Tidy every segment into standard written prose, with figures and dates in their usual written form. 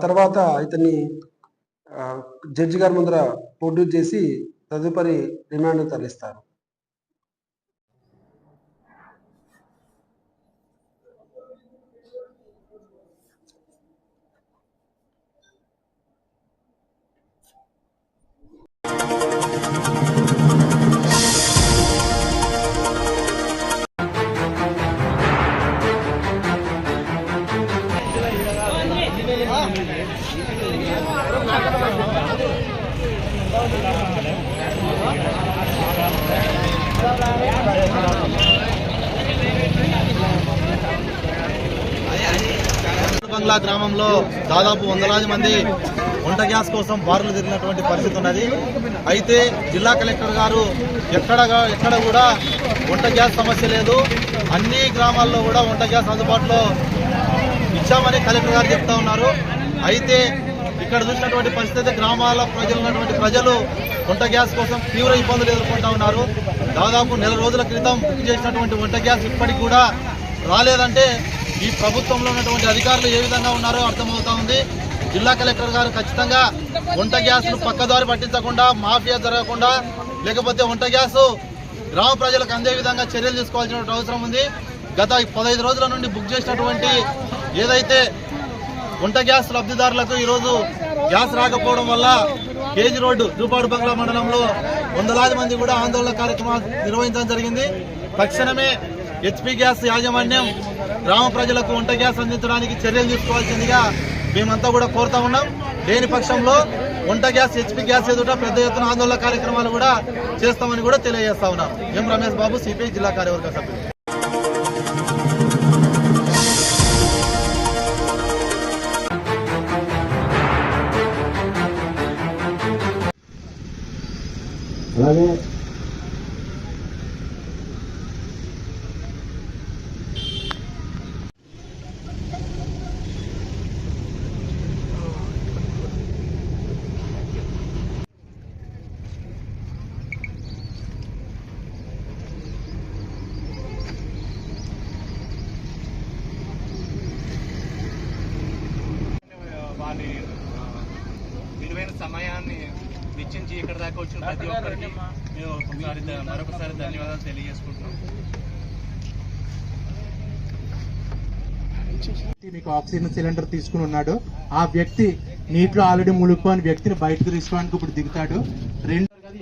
తర్వాత ఇతన్ని జడ్జి గారి ముందర ప్రొడ్యూస్ చేసి తదుపరి రిమాండ్ తరలిస్తారు. బంగ్లా గ్రామంలో దాదాపు వందలాది మంది వంట గ్యాస్ కోసం బారులు తిరిగినటువంటి పరిస్థితి ఉన్నది. అయితే జిల్లా కలెక్టర్ గారు ఎక్కడ కూడా వంట గ్యాస్ సమస్య లేదు, అన్ని గ్రామాల్లో కూడా వంట గ్యాస్ అందుబాటులో ఇచ్చామని కలెక్టర్ గారు చెప్తా ఉన్నారు. అయితే ఇక్కడ చూసినటువంటి పరిస్థితి గ్రామాల ప్రజలు వంట గ్యాస్ కోసం తీవ్ర ఇబ్బందులు ఎదుర్కొంటా ఉన్నారు. దాదాపు నెల రోజుల క్రితం బుక్ చేసినటువంటి వంట గ్యాస్ ఇప్పటికి కూడా రాలేదంటే ఈ ప్రభుత్వంలో ఉన్నటువంటి అధికారులు ఏ విధంగా ఉన్నారో అర్థమవుతా ఉంది. జిల్లా కలెక్టర్ గారు ఖచ్చితంగా వంట గ్యాస్ను పక్కదారి పట్టించకుండా, మాఫియా జరగకుండా, లేకపోతే వంట గ్యాస్ గ్రామ ప్రజలకు అందే విధంగా చర్యలు తీసుకోవాల్సిన అవసరం ఉంది. గత 15 రోజుల నుండి బుక్ చేసినటువంటి ఏదైతే వంట గ్యాస్ లబ్ధిదారులకు ఈరోజు గ్యాస్ రాకపోవడం వల్ల కేజీ రోడ్డు జూపాడు బంగ్లా మండలంలో వందలాది మంది కూడా ఆందోళన కార్యక్రమాలు నిర్వహించడం జరిగింది. తక్షణమే హెచ్పీ గ్యాస్ యాజమాన్యం గ్రామ ప్రజలకు వంట గ్యాస్ అందించడానికి చర్యలు తీసుకోవాల్సిందిగా మేమంతా కూడా కోరుతా ఉన్నాం. లేని పక్షంలో వంట గ్యాస్, హెచ్పీ గ్యాస్ ఎదుట పెద్ద ఎత్తున ఆందోళన కార్యక్రమాలు కూడా చేస్తామని కూడా తెలియజేస్తా ఉన్నాం. ఎం రమేష్ బాబు, సిపిఐ జిల్లా కార్యవర్గ సభ్యులు. అలాగే వారి విలువైన సమయాన్ని వెచ్చించి ఇక్కడ దాకా వచ్చిన ప్రతి ఒక్కరికి మేము మరొకసారి ధన్యవాదాలు తెలియజేసుకుంటున్నాం. మీకు ఆక్సిజన్ సిలిండర్ తీసుకుని ఉన్నాడు, ఆ వ్యక్తి నీటిలో ఆల్రెడీ ములుగుపోయిన వ్యక్తిని బయటకు తీసుకోవడానికి ఇప్పుడు దిగుతాడు.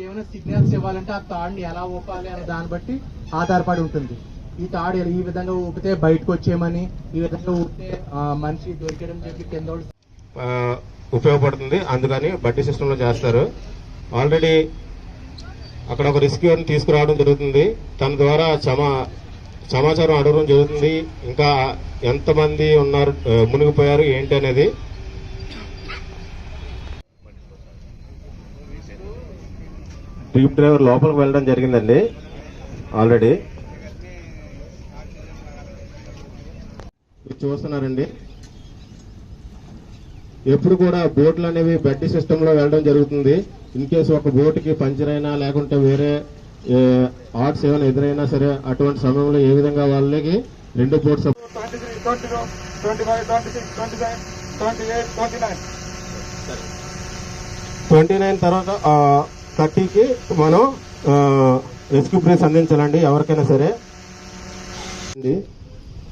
ఏమైనా సిగ్నల్స్ ఇవ్వాలంటే ఆ తాడుని ఎలా ఊపాలి అనే దాన్ని బట్టి ఆధారపడి ఉంటుంది. ఈ తాడు ఈ విధంగా ఊపితే బయటకు వచ్చేయమని, ఈ విధంగా ఊపితే మనిషి దొరికడం చెప్పి కింద ఉపయోగపడుతుంది. అందుకని బడ్డీ సిస్టంలో చేస్తారు. ఆల్రెడీ అక్కడ ఒక రెస్క్యూర్ని తీసుకురావడం జరుగుతుంది. తన ద్వారా సమాచారం అడగడం జరుగుతుంది. ఇంకా ఎంతమంది ఉన్నారు, మునిగిపోయారు ఏంటి అనేది. ట్యూబ్ డ్రైవర్ లోపలికి వెళ్ళడం జరిగిందండి. ఆల్రెడీ చూస్తున్నారండి. ఎప్పుడు కూడా బోట్లు అనేవి బడ్డీ సిస్టమ్ లో వెళ్ళడం జరుగుతుంది. ఇన్ కేసు ఒక బోటుకి పంచర్ అయినా లేకుంటే వేరే ఆర్ట్స్ ఏమైనా ఎదురైనా సరే అటువంటి సమయంలో ఏ విధంగా వాళ్ళకి రెండు బోట్స్ 29 తర్వాత 30కి మనం రెస్క్యూ బ్రేస్ అందించాలండి ఎవరికైనా సరే.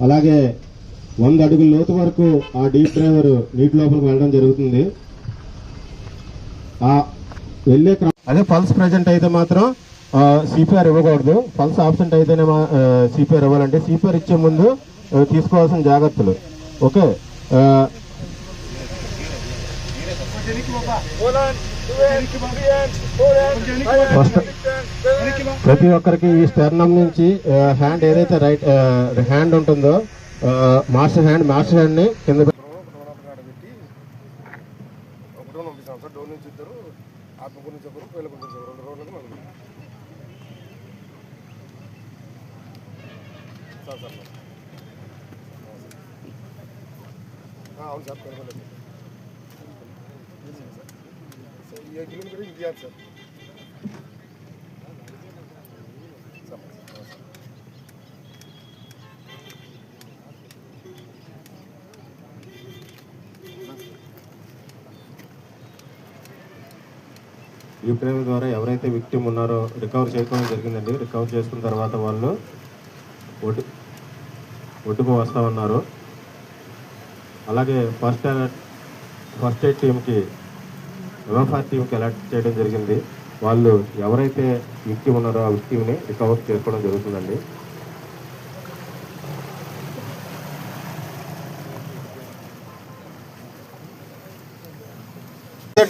అలాగే 100 అడుగుల లోతు వరకు ఆ డీప్ డ్రైవర్ నీటి లోపలికి వెళ్ళడం జరుగుతుంది. వెళ్ళే అదే పల్స్ ప్రెజెంట్ అయితే మాత్రం సిపిఆర్ ఇవ్వకూడదు. పల్స్ ఆబ్సెంట్ అయితేనే సిపిఆర్ ఇవ్వాలంటే సిపిఆర్ ఇచ్చే ముందు తీసుకోవాల్సిన జాగ్రత్తలు. ఓకే. ఫస్ట్ ప్రతి ఒక్కరికి ఈ స్టెర్నమ్ నుంచి హ్యాండ్ ఏదైతే రైట్ హ్యాండ్ ఉంటుందో మాస్టర్ హ్యాండ్ ని కింద అవును సార్ ये किलोमीटर इंडिया सर యూక్రెయిన్ ద్వారా ఎవరైతే విక్టిమ్ ఉన్నారో రికవర్ చేసుకోవడం జరిగిందండి. రికవర్ చేసుకున్న తర్వాత వాళ్ళు ఒడ్డుకు వస్తూ ఉన్నారు. అలాగే ఫస్ట్ ఎయిడ్ టీమ్కి MFR టీమ్కి అలర్ట్ చేయడం జరిగింది. వాళ్ళు ఎవరైతే విక్టిమ్ ఉన్నారో ఆ విక్టిమ్ని రికవర్ చేసుకోవడం జరుగుతుందండి.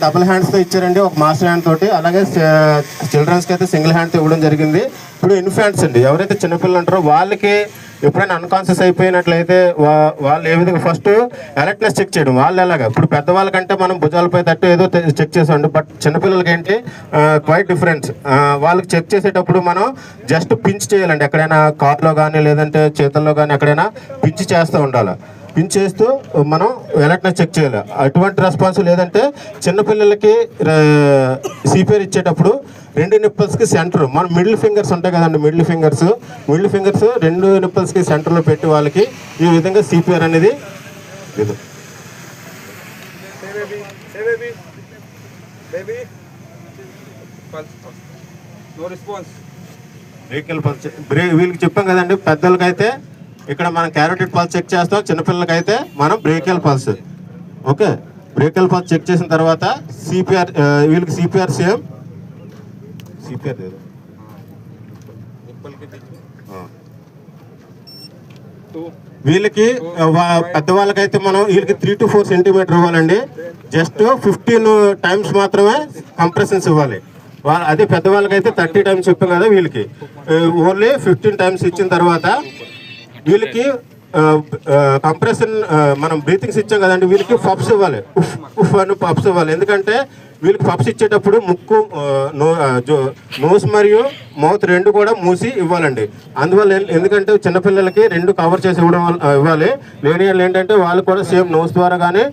డబుల్ హ్యాండ్స్తో ఇచ్చారండి, ఒక మాస్టర్ హ్యాండ్ తోటి. అలాగే చిల్డ్రన్స్కి అయితే సింగిల్ హ్యాండ్తో ఇవ్వడం జరిగింది. ఇప్పుడు ఇన్ఫాంట్స్ అండి, ఎవరైతే చిన్నపిల్లలు ఉంటారో వాళ్ళకి ఎప్పుడైనా అన్కాన్షియస్ అయిపోయినట్లయితే వాళ్ళు ఏ విధంగా ఫస్ట్ అలర్ట్నెస్ చెక్ చేయడం. వాళ్ళు ఎలాగా ఇప్పుడు పెద్దవాళ్ళకంటే మనం భుజాలపై తట్టు ఏదో చెక్ చేసామండి, బట్ చిన్నపిల్లలకి ఏంటి క్వైట్ డిఫరెన్స్. వాళ్ళకి చెక్ చేసేటప్పుడు మనం జస్ట్ పించ్ చేయాలండి, ఎక్కడైనా కార్లో కానీ లేదంటే చేతుల్లో కానీ ఎక్కడైనా పించ్ చేస్తూ ఉండాలి. పించ్ చేస్తూ మనం అలర్ట్నెస్ చెక్ చేయాలి. అటువంటి రెస్పాన్స్ లేదంటే చిన్నపిల్లలకి సిపిఆర్ ఇచ్చేటప్పుడు 2 నిప్పల్స్కి సెంటర్ మన మిడిల్ ఫింగర్స్ ఉంటాయి కదండి, మిడిల్ ఫింగర్స్ 2 నిప్పల్స్కి సెంటర్లో పెట్టి వాళ్ళకి ఈ విధంగా సిపిఆర్ అనేది ఇది వీళ్ళకి చెప్పాం కదండి. పెద్దలకైతే ఇక్కడ మనం క్యారోటిడ్ పల్స్ చెక్ చేస్తాం, చిన్నపిల్లలకైతే మనం brachial pulse. Okay, brachial pulse check చేసిన తర్వాత సిపిఆర్ వీళ్ళకి సిపిఆర్ సేమ్ సిపిఆర్ వీళ్ళకి పెద్దవాళ్ళకైతే మనం వీళ్ళకి 3 to 4 సెంటీమీటర్ ఇవ్వాలండి. జస్ట్ 15 టైమ్స్ మాత్రమే కంప్రెషన్స్ ఇవ్వాలి. అదే పెద్దవాళ్ళకైతే 30 టైమ్స్ చెప్పాం కదా, వీళ్ళకి ఓన్లీ 15 టైమ్స్ ఇచ్చిన తర్వాత వీళ్ళకి కంప్రెషన్ మనం బ్రీతింగ్స్ ఇచ్చాం కదండి, వీళ్ళకి పప్స్ ఇవ్వాలి. ఉఫ్ అని పప్స్ ఇవ్వాలి. ఎందుకంటే వీళ్ళకి పప్స్ ఇచ్చేటప్పుడు ముక్కు నోస్ మరియు మౌత్ 2 కూడా మూసి ఇవ్వాలండి. అందువల్ల ఎందుకంటే చిన్నపిల్లలకి 2 కవర్ చేసి ఇవ్వాలి. లేని వాళ్ళు ఏంటంటే వాళ్ళు కూడా సేమ్ నోస్ ద్వారా కానీ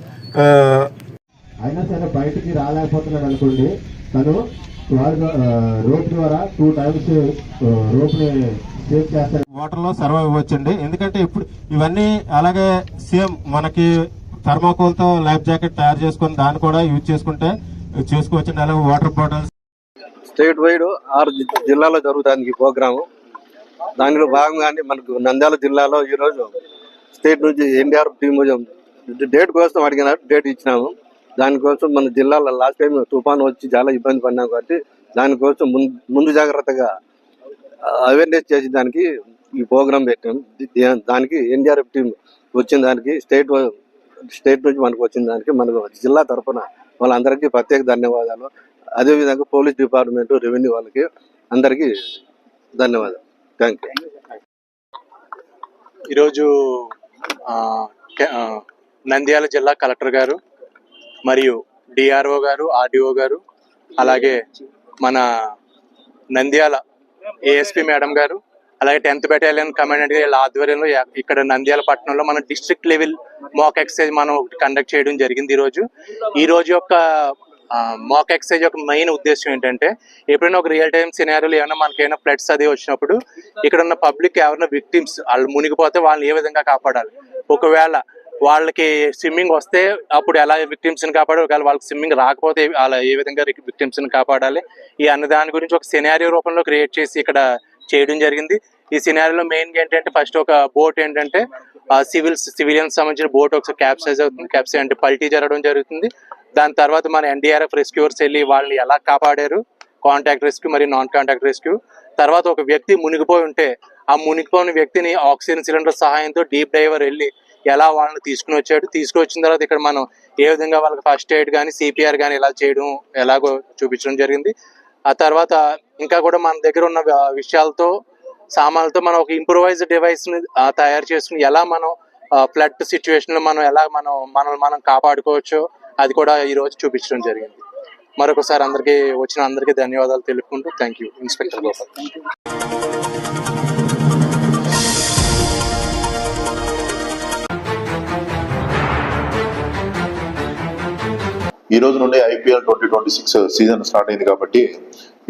అయినా సరే బయటికి రాలేకపోతున్నాడు అనుకోండి, తను రోప్ ద్వారా 2 టైమ్స్ రోప్ని సేవ్ చేస్తారు. వాటర్లో సర్వైవ్ అవ్వచ్చండి. ఎందుకంటే ఇప్పుడు ఇవన్నీ అలాగే సేమ్ మనకి థర్మాకోల్తో లైఫ్ జాకెట్ తయారు చేసుకొని దాన్ని కూడా యూజ్ చేసుకోవచ్చండి. అలాగే వాటర్ బాటిల్స్ స్టేట్ వైడ్ 6 జిల్లాలో జరుగుతుంది ఈ ప్రోగ్రాము. దానిలో భాగంగానే మనకు నంద్యాల జిల్లాలో ఈరోజు స్టేట్ నుంచి ఎన్డీఆర్ఎఫ్ టీమ్ డేట్ కోసం అడిగినారు, డేట్ ఇచ్చినాము. దానికోసం మన జిల్లాలో లాస్ట్ టైం తుఫాను వచ్చి చాలా ఇబ్బంది పడినాం కాబట్టి దానికోసం ముందు జాగ్రత్తగా అవేర్నెస్ చేసి దానికి ఈ ప్రోగ్రాం పెట్టాం. దానికి ఎన్డీఆర్ఎఫ్ టీం వచ్చిన దానికి స్టేట్ నుంచి మనకు వచ్చిన దానికి మనకు జిల్లా తరఫున వాళ్ళందరికీ ప్రత్యేక ధన్యవాదాలు. అదేవిధంగా పోలీస్ డిపార్ట్మెంట్, రెవెన్యూ వాళ్ళకి అందరికీ ధన్యవాదాలు. Thank you. ఈరోజు నంద్యాల జిల్లా కలెక్టర్ గారు మరియు డిఆర్ఓ గారు, ఆర్డీఓ గారు, అలాగే మన నంద్యాల ఏఎస్పీ మేడం గారు, అలాగే 10th బెటాలియన్ కమాండెంట్ వీళ్ళ ఆధ్వర్యంలో ఇక్కడ నంద్యాల పట్టణంలో మన డిస్ట్రిక్ట్ లెవెల్ మాక్ ఎక్సర్సైజ్ మనం కండక్ట్ చేయడం జరిగింది. ఈ రోజు యొక్క మాక్ ఎక్సర్సైజ్ యొక్క మెయిన్ ఉద్దేశం ఏంటంటే, ఎప్పుడైనా ఒక రియల్ టైమ్ సినారియోలో ఏమైనా మనకైనా ఫ్లడ్స్ అది వచ్చినప్పుడు ఇక్కడ ఉన్న పబ్లిక్ ఎవరైనా విక్టిమ్స్ వాళ్ళు మునిగిపోతే వాళ్ళని ఏ విధంగా కాపాడాలి, ఒకవేళ వాళ్ళకి స్విమ్మింగ్ వస్తే అప్పుడు ఎలా విక్టిమ్స్ని కాపాడాలి, ఒకవేళ వాళ్ళకి స్విమ్మింగ్ రాకపోతే అలా ఏ విధంగా విక్టిమ్స్ని కాపాడాలి, ఈ అన్న దాని గురించి ఒక సినారియో రూపంలో క్రియేట్ చేసి ఇక్కడ చేయడం జరిగింది. ఈ సినారియోలో మెయిన్గా ఏంటంటే ఫస్ట్ ఒక బోట్ ఏంటంటే సివిలియన్స్ సంబంధించిన బోట్ ఒకసారి క్యాప్సైజ్ అవుతుంది, క్యాప్సైజ్ అంటే పల్టీ జరగడం జరుగుతుంది. దాని తర్వాత మన ఎన్డీఆర్ఎఫ్ రెస్క్యూవర్స్ వెళ్ళి వాళ్ళని ఎలా కాపాడారు, కాంటాక్ట్ రెస్క్యూ మరియు నాన్ కాంటాక్ట్ రెస్క్యూ. తర్వాత ఒక వ్యక్తి మునిగిపోయి ఉంటే ఆ మునిగిపోయిన వ్యక్తిని ఆక్సిజన్ సిలిండర్ సహాయంతో డీప్ డైవర్ వెళ్ళి ఎలా వాళ్ళని తీసుకుని వచ్చిన తర్వాత ఇక్కడ మనం ఏ విధంగా వాళ్ళకి ఫస్ట్ ఎయిడ్ కానీ సిపిఆర్ కానీ ఇలా చేయడం ఎలాగో చూపించడం జరిగింది. ఆ తర్వాత ఇంకా కూడా మన దగ్గర ఉన్న విషయాలతో సామాన్లతో మనం ఒక ఇంప్రూవైజ్డ్ డివైస్ని తయారు చేసుకుని ఎలా మనం ఫ్లడ్ సిచ్యువేషన్లో మనం ఎలా మనం కాపాడుకోవచ్చో అది కూడా ఈరోజు చూపించడం జరిగింది. మరొకసారి అందరికీ ధన్యవాదాలు తెలుపుకుంటూ థ్యాంక్ యూ. ఇన్స్పెక్టర్ గోపాల్. ఈ రోజు నుండి IPL 2026 సీజన్ స్టార్ట్ అయింది కాబట్టి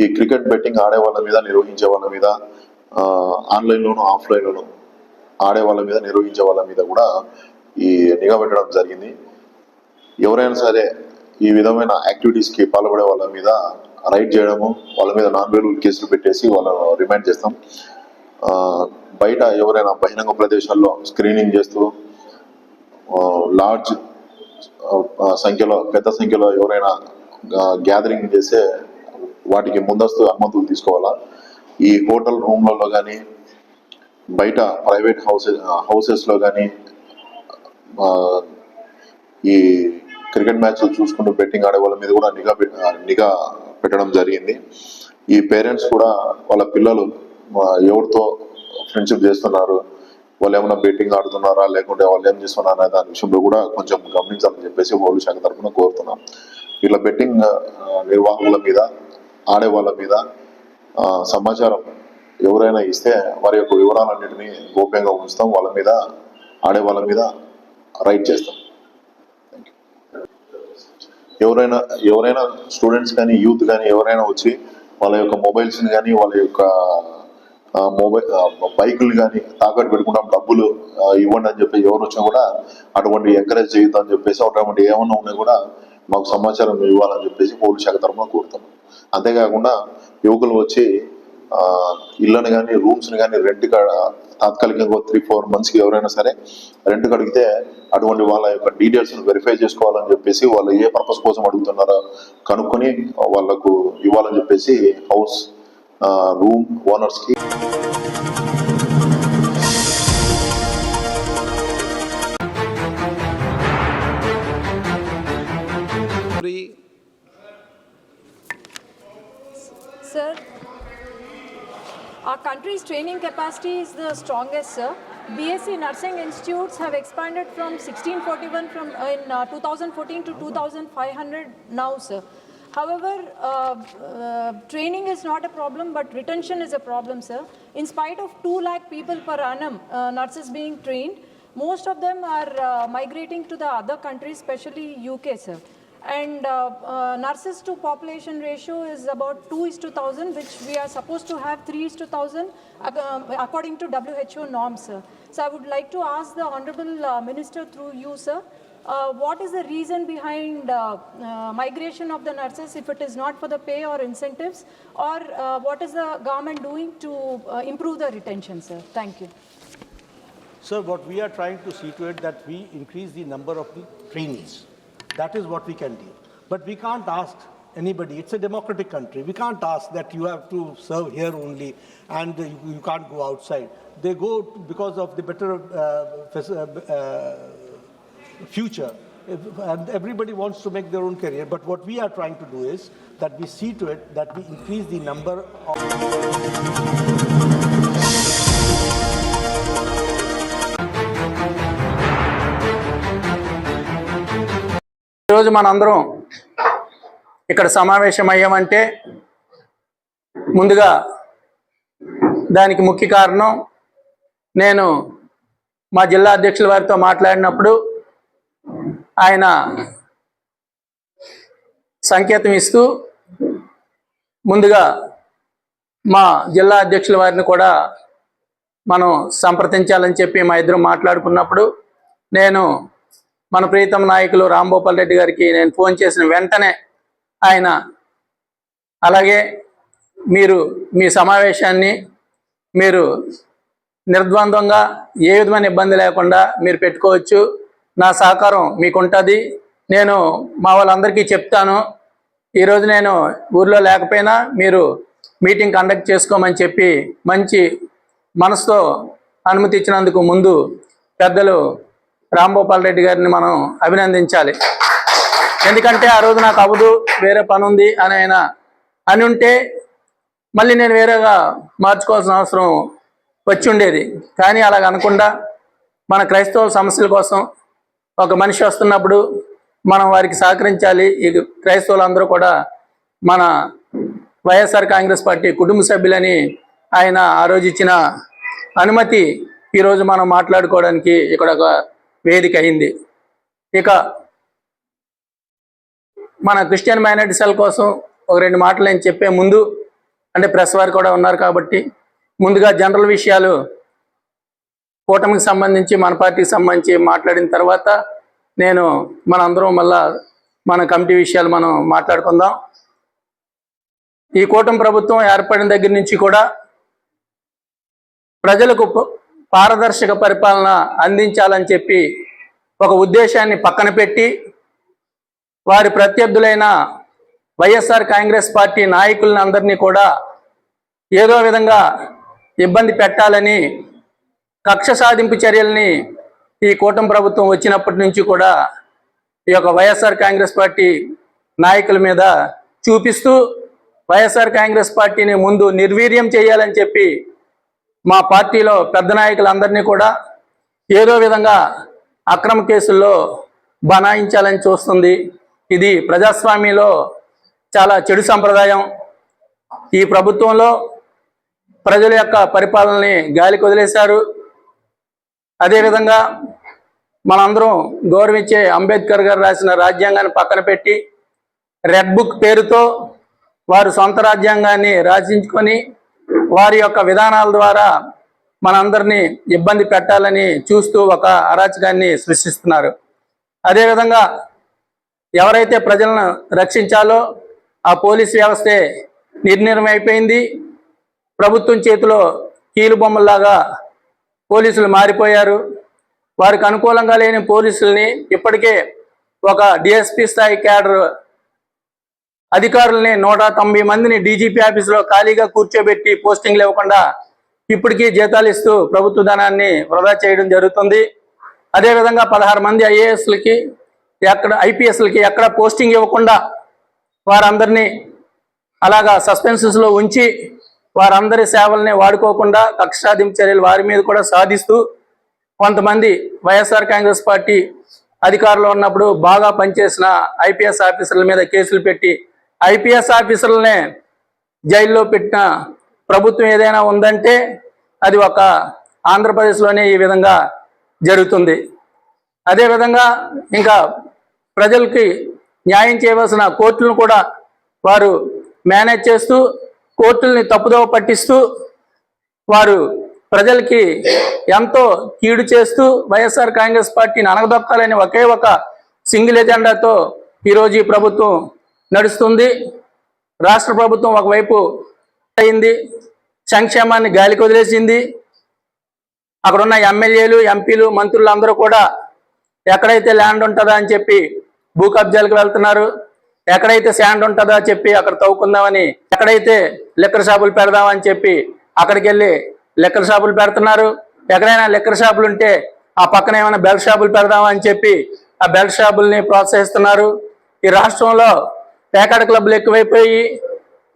ఈ క్రికెట్ బెట్టింగ్ ఆడే వాళ్ళ మీద, నిర్వహించే వాళ్ళ మీద, ఆన్లైన్లోను ఆఫ్లైన్లోను ఆడే వాళ్ళ మీద, నిర్వహించే వాళ్ళ మీద కూడా ఈ నిఘా పెట్టడం జరిగింది. ఎవరైనా సరే ఈ విధమైన యాక్టివిటీస్కి పాల్పడే వాళ్ళ మీద రైడ్ చేయడము, వాళ్ళ మీద నాన్-వేరియబుల్ కేసులు పెట్టేసి వాళ్ళను రిమైండ్ చేస్తాం. బయట ఎవరైనా బహిరంగ ప్రదేశాల్లో స్క్రీనింగ్ చేస్తూ లార్జ్ సంఖ్యలో, పెద్ద సంఖ్యలో ఎవరైనా గ్యాదరింగ్ చేస్తే వాటికి ముందస్తు అనుమతులు తీసుకోవాలా. ఈ హోటల్ రూమ్లలో కానీ, బయట ప్రైవేట్ హౌసెస్లో కానీ ఈ క్రికెట్ మ్యాచ్లు చూసుకుంటూ బెట్టింగ్ ఆడే వాళ్ళ మీద కూడా నిఘా పెట్టడం జరిగింది. ఈ పేరెంట్స్ కూడా వాళ్ళ పిల్లలు ఎవరితో ఫ్రెండ్షిప్ చేస్తున్నారు, వాళ్ళు ఏమైనా బెట్టింగ్ ఆడుతున్నారా లేకుంటే వాళ్ళు ఏం చేస్తున్నారా దాని విషయంలో కూడా కొంచెం గమనించాలని చెప్పేసి పోలీస్ శాఖ తరఫున కోరుతున్నాం. ఇట్లా బెట్టింగ్ నిర్వాహకుల మీద, ఆడే వాళ్ళ మీద సమాచారం ఎవరైనా ఇస్తే వారి యొక్క వివరాలన్నింటినీ గోప్యంగా ఉంచుతాం. వాళ్ళ మీద, ఆడే వాళ్ళ మీద రైడ్ చేస్తాం. ఎవరైనా స్టూడెంట్స్ కానీ, యూత్ కానీ ఎవరైనా వచ్చి వాళ్ళ యొక్క మొబైల్స్ని కానీ, వాళ్ళ యొక్క బైకులు కానీ తాకట్టు పెట్టుకుంటాం, డబ్బులు ఇవ్వండి అని చెప్పి ఎవరు వచ్చినా కూడా అటువంటి ఎంకరేజ్ చేయొద్దు అని చెప్పేసి, అటువంటి ఏమన్నా ఉన్నా కూడా మాకు సమాచారం ఇవ్వాలని చెప్పేసి పోలీస్ శాఖ తరఫున కోరుతున్నాం. అంతేకాకుండా యువకులు వచ్చి ఇళ్ళని కానీ, రూమ్స్ని కానీ రెంట్కి తాత్కాలికంగా 3-4 monthsకి ఎవరైనా సరే రెంట్కి అడిగితే అటువంటి వాళ్ళ యొక్క డీటెయిల్స్ని వెరిఫై చేసుకోవాలని చెప్పేసి, వాళ్ళు ఏ పర్పస్ కోసం అడుగుతున్నారో కనుక్కొని వాళ్ళకు ఇవ్వాలని చెప్పేసి హౌస్ రూమ్ ఓనర్స్కి Sir, our country's training capacity is the strongest, sir. BSc Nursing Institutes have expanded from 1641 in 2014 to 2,500 now, sir. However, training is not a problem, but retention is a problem, sir. In spite of 2 lakh people per annum, nurses being trained, most of them are migrating to the other countries, especially UK, sir. And nurses to population ratio is about 2:1,000, which we are supposed to have 3:1,000 according to WHO norms, sir. So I would like to ask the Honorable Minister through you, sir, what is the reason behind migration of the nurses, if it is not for the pay or incentives, or what is the government doing to improve the retention, sir? Thank you. Sir, what we are trying to see to it that we increase the number of the trainees. That is what we can do. But we can't ask anybody. It's a democratic country. We can't ask that you have to serve here only and you can't go outside. They go because of the better future. And everybody wants to make their own career. But what we are trying to do is that we see to it that we increase the number of... ఈరోజు మనందరం ఇక్కడ సమావేశమయ్యామంటే ముందుగా దానికి ముఖ్య కారణం, నేను మా జిల్లా అధ్యక్షుల వారితో మాట్లాడినప్పుడు ఆయన సంకేతం ఇస్తూ ముందుగా మా జిల్లా అధ్యక్షుల వారిని కూడా మనం సంప్రదించాలని చెప్పి మా ఇద్దరం మాట్లాడుకున్నప్పుడు నేను మన ప్రీతం నాయకులు రాంభూపాల్ రెడ్డి గారికి నేను ఫోన్ చేసిన వెంటనే ఆయన అలాగే మీరు మీ సమావేశాన్ని మీరు నిర్ద్వంద్వంగా ఏ విధమైన ఇబ్బంది లేకుండా మీరు పెట్టుకోవచ్చు, నా సహకారం మీకు ఉంటుంది, నేను మా వాళ్ళందరికీ చెప్తాను, ఈరోజు నేను ఊర్లో లేకపోయినా మీరు మీటింగ్ కండక్ట్ చేసుకోమని చెప్పి మంచి మనసుతో అనుమతి ఇచ్చినందుకు ముందు పెద్దలు రాంభూపాల్ రెడ్డి గారిని మనం అభినందించాలి. ఎందుకంటే ఆ రోజు నాకు అవ్వదు, వేరే పని ఉంది అని ఆయన అని ఉంటే మళ్ళీ నేను వేరేగా మార్చుకోవాల్సిన అవసరం వచ్చి ఉండేది. కానీ అలాగ అనకుండా మన క్రైస్తవ సమస్యల కోసం ఒక మనిషి వస్తున్నప్పుడు మనం వారికి సహకరించాలి. ఈ క్రైస్తవులందరూ కూడా మన వైఎస్ఆర్ కాంగ్రెస్ పార్టీ కుటుంబ సభ్యులని ఆయన ఆ రోజు ఇచ్చిన అనుమతి ఈరోజు మనం మాట్లాడుకోవడానికి ఇక్కడ ఒక వేదిక అయింది. ఇక మన క్రిస్టియన్ మైనారిటీ సెల్ కోసం ఒక 2 మాటలు నేను చెప్పే ముందు, అంటే ప్రెస్ వారు కూడా ఉన్నారు కాబట్టి ముందుగా జనరల్ విషయాలు కూటమికి సంబంధించి మన పార్టీకి సంబంధించి మాట్లాడిన తర్వాత నేను మనందరం మళ్ళా మన కమిటీ విషయాలు మనం మాట్లాడుకుందాం. ఈ కూటమి ప్రభుత్వం ఏర్పడిన దగ్గర నుంచి కూడా ప్రజలకు పారదర్శక పరిపాలన అందించాలని చెప్పి ఒక ఉద్దేశాన్ని పక్కన పెట్టి వారి ప్రత్యర్థులైన వైఎస్ఆర్ కాంగ్రెస్ పార్టీ నాయకులను అందరినీ కూడా ఏదో విధంగా ఇబ్బంది పెట్టాలని కక్ష సాధింపు చర్యల్ని ఈ కూటమి ప్రభుత్వం వచ్చినప్పటి నుంచి కూడా ఈ యొక్క వైఎస్ఆర్ కాంగ్రెస్ పార్టీ నాయకుల మీద చూపిస్తూ వైఎస్ఆర్ కాంగ్రెస్ పార్టీని ముందు నిర్వీర్యం చేయాలని చెప్పి మా పార్టీలో పెద్ద నాయకులందరినీ కూడా ఏదో విధంగా అక్రమ కేసుల్లో బనాయించాలని చూస్తుంది. ఇది ప్రజాస్వామ్యంలో చాలా చెడు సంప్రదాయం. ఈ ప్రభుత్వంలో ప్రజల యొక్క పరిపాలనని గాలికి వదిలేశారు. అదేవిధంగా మనందరం గౌరవించే అంబేద్కర్ గారు రాసిన రాజ్యాంగాన్ని పక్కన పెట్టి రెడ్ బుక్ పేరుతో వారు సొంత రాజ్యాంగాన్ని రచించుకొని వారి యొక్క విధానాల ద్వారా మనందరినీ ఇబ్బంది పెట్టాలని చూస్తూ ఒక అరాచకాన్ని సృష్టిస్తున్నారు. అదేవిధంగా ఎవరైతే ప్రజలను రక్షించాలో ఆ పోలీస్ వ్యవస్థే నిర్ణయం అయిపోయింది. ప్రభుత్వం చేతిలో కీలుబొమ్మల్లాగా పోలీసులు మారిపోయారు. వారికి అనుకూలంగా లేని పోలీసుల్ని ఇప్పటికే ఒక డిఎస్పీ స్థాయి క్యాడర్ అధికారుల్ని 190 మందిని డీజీపీ ఆఫీసులో ఖాళీగా కూర్చోబెట్టి పోస్టింగ్లు ఇవ్వకుండా ఇప్పటికీ జీతాలు ఇస్తూ ప్రభుత్వ ధనాన్ని వృధా చేయడం జరుగుతుంది. అదేవిధంగా 16 మంది ఐఏఎస్లకి ఐపీఎస్లకి ఎక్కడ పోస్టింగ్ ఇవ్వకుండా వారందరినీ అలాగా సస్పెన్షన్స్లో ఉంచి వారందరి సేవల్ని వాడుకోకుండా కక్ష సాధింపు చర్యలు వారి మీద కూడా సాధిస్తూ కొంతమంది వైఎస్ఆర్ కాంగ్రెస్ పార్టీ అధికారంలో ఉన్నప్పుడు బాగా పనిచేసిన ఐపీఎస్ ఆఫీసర్ల మీద కేసులు పెట్టి ఐపీఎస్ ఆఫీసర్లనే జైల్లో పెట్టిన ప్రభుత్వం ఏదైనా ఉందంటే అది ఒక ఆంధ్రప్రదేశ్లోనే ఈ విధంగా జరుగుతుంది. అదేవిధంగా ఇంకా ప్రజలకి న్యాయం చేయవలసిన కోర్టులను కూడా వారు మేనేజ్ చేస్తూ కోర్టుల్ని తప్పుదోవ పట్టిస్తూ వారు ప్రజలకి ఎంతో కీడు చేస్తూ వైఎస్ఆర్ కాంగ్రెస్ పార్టీని అనగదొక్కాలని ఒకే ఒక సింగిల్ ఎజెండాతో ఈరోజు ఈ ప్రభుత్వం నడుస్తుంది. రాష్ట్ర ప్రభుత్వం ఒకవైపు అయింది, సంక్షేమాన్ని గాలికి వదిలేసింది. అక్కడున్న ఎమ్మెల్యేలు ఎంపీలు మంత్రులు అందరూ కూడా ఎక్కడైతే ల్యాండ్ ఉంటుందా అని చెప్పి భూ కబ్జాలకు వెళ్తున్నారు. ఎక్కడైతే శాండ్ ఉంటుందా చెప్పి అక్కడ తవ్వుకుందామని, ఎక్కడైతే లిక్కర్ షాపులు పెడదామని చెప్పి అక్కడికి వెళ్ళి లిక్కర్ షాపులు పెడుతున్నారు. ఎక్కడైనా లిక్కర్ షాపులు ఉంటే ఆ పక్కన ఏమైనా బెల్ట్ షాపులు పెడదామని చెప్పి ఆ బెల్ట్ షాపుల్ని ప్రోత్సహిస్తున్నారు. ఈ రాష్ట్రంలో పేకాట క్లబ్లు ఎక్కువైపోయి,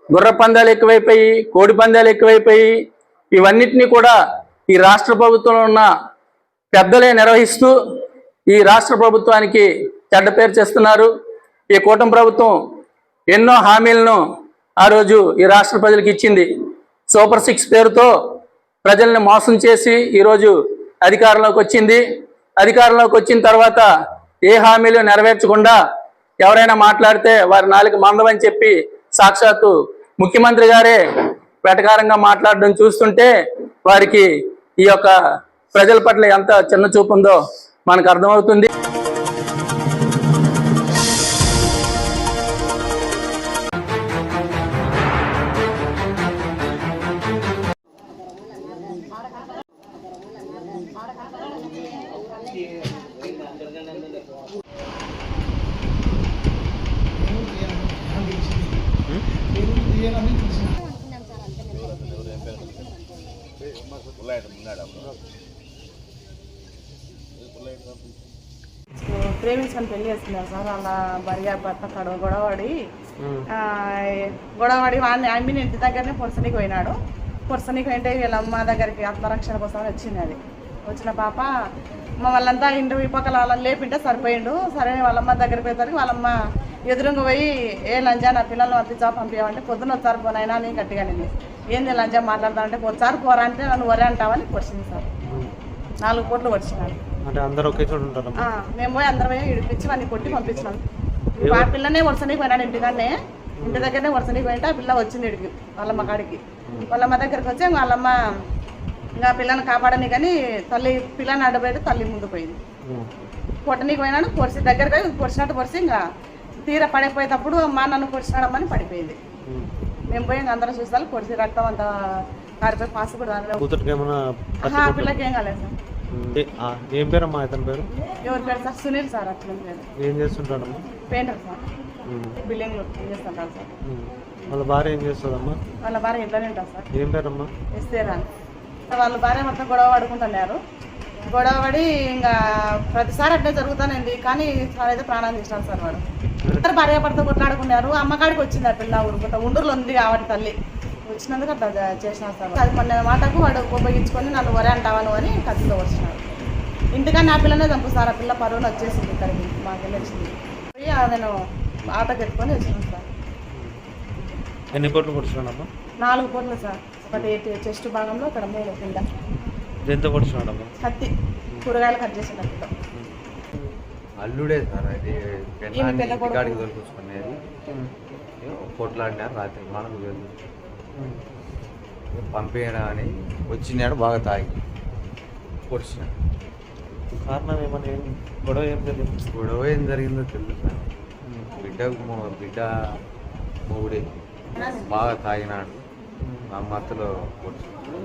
గుర్ర పందాలు ఎక్కువైపోయి, కోడి పందాలు ఎక్కువైపోయి ఇవన్నిటినీ కూడా ఈ రాష్ట్ర ప్రభుత్వంలో ఉన్న పెద్దలే నిర్వహిస్తూ ఈ రాష్ట్ర ప్రభుత్వానికి చెడ్డ పేరు చేస్తున్నారు. ఈ కూటమి ప్రభుత్వం ఎన్నో హామీలను ఆ రోజు ఈ రాష్ట్ర ప్రజలకు ఇచ్చింది. సూపర్ 6 పేరుతో ప్రజల్ని మోసం చేసి ఈరోజు అధికారంలోకి వచ్చింది. అధికారంలోకి వచ్చిన తర్వాత ఏ హామీలు నెరవేర్చకుండా ఎవరైనా మాట్లాడితే వారి నాలుగు మందమని చెప్పి సాక్షాత్తు ముఖ్యమంత్రి గారే వెటకారంగా మాట్లాడడం చూస్తుంటే వారికి ఈ యొక్క ప్రజల పట్ల ఎంత చిన్న చూపు ఉందో మనకు అర్థమవుతుంది. ఉన్నాడు ప్రేమించుకొని పెళ్లి చేసుకున్నారు సార్. వాళ్ళ భార్య భర్త గొడవడి వాడిని ఆమెని ఇంటి దగ్గరనే పొరసనికి పోయినాడు. పొరసనికి పోయింటే వీళ్ళ అమ్మ దగ్గరికి ఆత్మరక్షణ కోసం వచ్చింది. అది వచ్చిన పాప వాళ్ళంతా ఇంటి విపక్కల వాళ్ళని లేపింటే సరిపోయిండు. సరే వాళ్ళమ్మ దగ్గరికి పోయేసరికి వాళ్ళమ్మ ఎదురుగా పోయి ఏ లంజా నా పిల్లలు పంపించా పంపించామంటే పొద్దున్న వచ్చారు పోనైనా నేను గట్టిగా నింది ఏంది లంజా మాట్లాడతామంటే వచ్చారు పోరా అంటే నన్ను వరే అంటావని వచ్చింది సార్. 4 కోట్లు వచ్చినాడు. అంటే అందరూ ఒకే చోట ఉంటారు. మేము పోయి అందరం ఇడిపించి వాడిని కొట్టి పంపించినాం. ఆ పిల్లనే వరుసనికి పోయినాడు ఇంటికాడనే. ఇంటి దగ్గరనే వరుసనికి పోయింటే ఆ పిల్ల వచ్చింది ఇడికి వాళ్ళమ్మ కాడికి. వాళ్ళమ్మ దగ్గరికి వచ్చి వాళ్ళమ్మ ఇంకా పిల్లని కాపాడని కానీ తల్లి పిల్లని అడ్డబెట్టి తల్లి ముందు పోయింది. కొట్టనికి పోయినాడు. పొడిచి దగ్గరికి పొడిచినట్టు పొడిచి ఇంకా తీర పడిపోయేటప్పుడు మా నన్ను పొడిచినాడమ్మని పడిపోయింది. మేము పోయి అందరం చూస్తాం పొడిచి రక్తం అంతా కారిపోయి పాస్ కూడా పిల్లకి ఏం కాలేదు సార్. ఏం పేరమ్మా ఇతని పేరు? ఎవరి పేరు సార్? సునీల్ సార్. అట్లా పేరు. ఏం చేస్తుంటాడమ్మా? Painter sir. బిల్డింగ్ చేస్తుంటారు సార్. వాళ్ళ భార్య ఏం చేస్తుందమ్మా? వాళ్ళ భార్య ఇంట్లోనే ఉంటారు సార్. ఏం పేరమ్మా? ఇస్తేరా. వాళ్ళ భార్య మొత్తం గొడవ పడుకుంటున్నారు. గొడవ పడి ఇంకా ప్రతిసారి అట్లే జరుగుతానండి. కానీ అయితే ప్రాణాలు తీసినారు సార్. వాడు ఇద్దరు భార్య భర్త కొట్లాడుకున్నారు. అమ్మకాడికి వచ్చింది ఆ పిల్ల ఉరుకుంటా. ఉండూరులో ఉంది కాబట్టి తల్లి వచ్చినందుకు అట్లా చేసినారు సార్. అది మొన్న మాటకు వాడు ఉపయోగించుకొని నన్ను వరే అంటావాను అని కత్తితో వచ్చినాడు. ఇంటికన్నా ఆ పిల్లనే చంపుతారు. ఆ పిల్ల పరువును వచ్చేసింది ఇక్కడికి మాకు వచ్చింది. పోయి నేను ఆటోకి ఎత్తుకొని వచ్చినాను సార్. ఎన్ని కోట్లు పొడిచినాడమ్మా? 4 కోట్లు సార్. ఒకటి చెస్ట్ భాగంలో ఇక్కడ 3 కింద. ఎంత పొడిచినాడమ్మా? కత్తి కూరగాయలు కట్ చేసిన కత్తితో. అల్లుడే సార్. అది కాడికి దొరికొచ్చుకునేది కొట్లాడినారు రాత్రి. మనకు పంపేయడం అని వచ్చినాడు. బాగా తాగి పొడిచినాడు. కారణం ఏమన్నా గొడవ ఏం జరిగింది? గొడవ ఏం జరిగిందో తెలుసు సార్. బిడ్డ మొగుడే బాగా తాగినాడు. ఆ మత్తులో పొడిచినాడు.